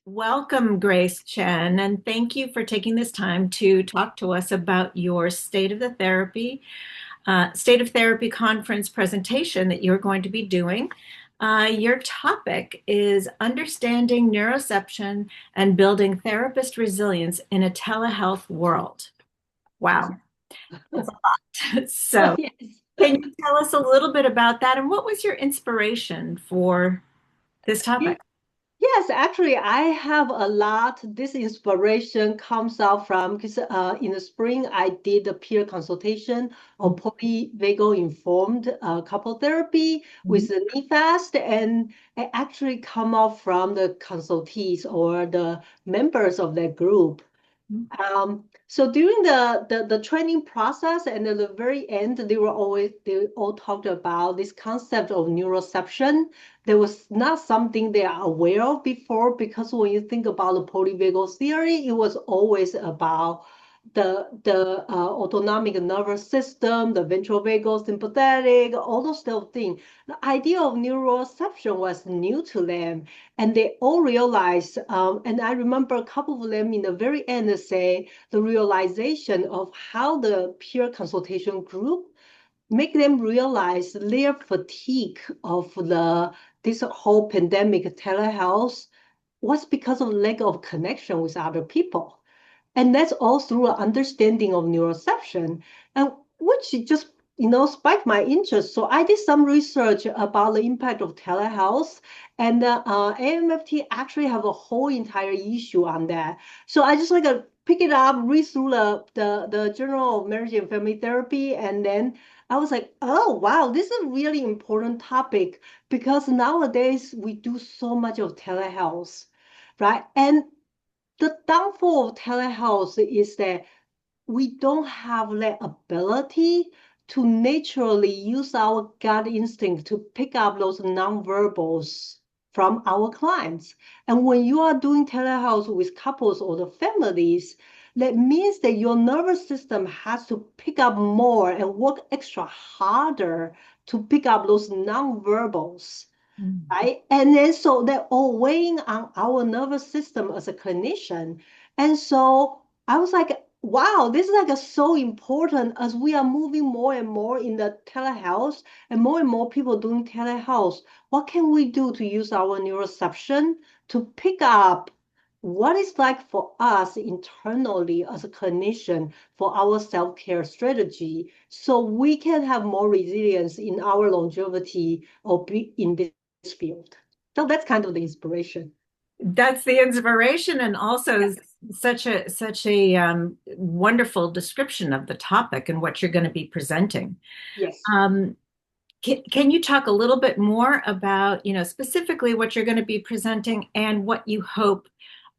Welcome, Grace Chen, and thank you for taking this time to talk to us about your State of Therapy conference presentation that you're going to be doing. Your topic is understanding neuroception and building therapist resilience in a telehealth world. Wow, that's a lot. So, Yes. can you tell us a little bit about that and what was your inspiration for this topic? Yes, actually, I have a lot. This inspiration comes out from because in the spring I did a peer consultation on polyvagal informed couple therapy with the NEAFAST, and it actually come out from the consultees or the members of that group. So during the training process and at the very end, they all talked about this concept of neuroception. There was not something they are aware of before because when you think about the polyvagal theory, it was always about the autonomic nervous system, the ventral vagal sympathetic, all those stuff things. The idea of neuroception was new to them, and they all realized. And I remember a couple of them in the very end say the realization of how the peer consultation group make them realize their fatigue of this whole pandemic telehealth was because of lack of connection with other people. And that's all through an understanding of neuroception, and which just spiked my interest. So I did some research about the impact of telehealth, and AMFT actually have a whole entire issue on that. So I just like to pick it up, read through the Journal of Marriage and Family Therapy, and then I was like, oh wow, this is a really important topic because nowadays we do so much of telehealth, right? And the downfall of telehealth is that we don't have the ability to naturally use our gut instinct to pick up those nonverbals from our clients. And when you are doing telehealth with couples or the families, that means that your nervous system has to pick up more and work extra harder to pick up those nonverbals, Mhm. right? And then so they're all weighing on our nervous system as a clinician. And so I was like, wow, this is like so important as we are moving more and more in the telehealth and more people doing telehealth. What can we do to use our neuroception to pick up what it's like for us internally as a clinician for our self-care strategy so we can have more resilience in our longevity or be in this field. So that's kind of the inspiration. That's the inspiration, and also such a wonderful description of the topic and what you're going to be presenting. Yes. Um, can you talk a little bit more about, specifically what you're going to be presenting and what you hope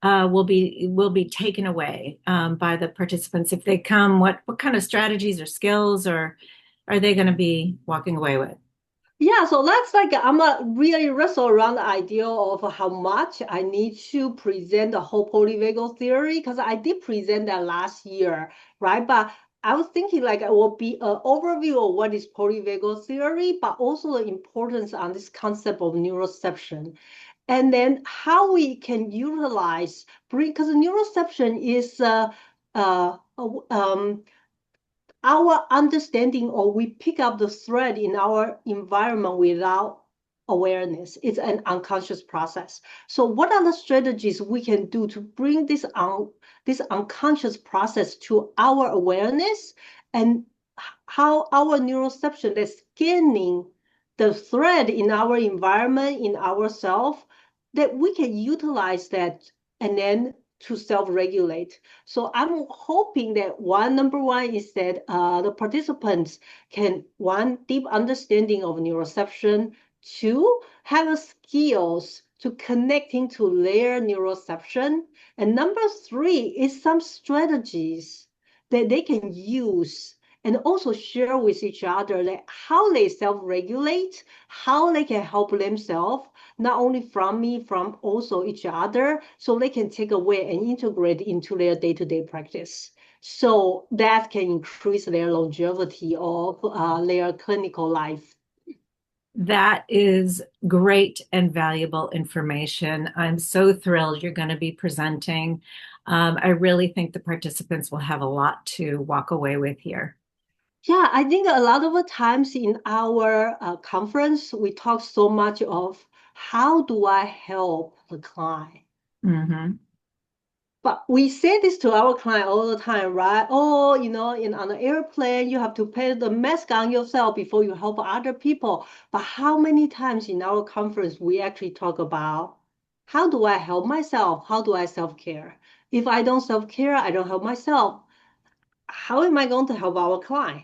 will be taken away by the participants if they come? What kind of strategies or skills or are they going to be walking away with? Yeah, so that's like I'm a really wrestle around the idea of how much I need to present the whole polyvagal theory because I did present that last year, right? But I was thinking like it will be an overview of what is polyvagal theory, but also the importance on this concept of neuroception. And then how we can utilize bring because neuroception is uh, our understanding or we pick up the thread in our environment without awareness. It's an unconscious process. So what are the strategies we can do to bring this unconscious process to our awareness and how our neuroception is scanning the thread in our environment, in ourself, that we can utilize that and then to self-regulate. So I'm hoping that number one is that the participants can one deep understanding of neuroception, two have the skills to connecting to their neuroception, and number three is some strategies that they can use and also share with each other that how they self-regulate, how they can help themselves not only from me, from also each other, so they can take away and integrate into their day-to-day practice. So that can increase their longevity of their clinical life. That is great and valuable information. I'm so thrilled you're going to be presenting. I really think the participants will have a lot to walk away with here. Yeah, I think a lot of the times in our conference, we talk so much of how do I help the client? Hmm. But we say this to our client all the time, right? Oh, on an airplane, you have to put the mask on yourself before you help other people. But how many times in our conference we actually talk about how do I help myself? How do I self-care? If I don't self-care, I don't help myself. How am I going to help our client?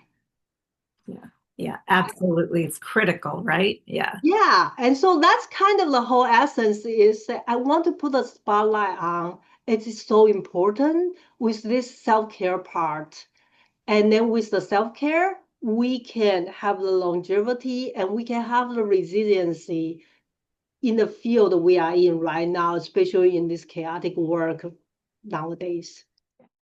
Yeah, yeah, absolutely. It's critical, right? Yeah. Yeah, and so that's kind of the whole essence is that I want to put a spotlight on it is so important with this self-care part. And then with the self-care, we can have the longevity and we can have the resiliency in the field we are in right now, especially in this chaotic work nowadays.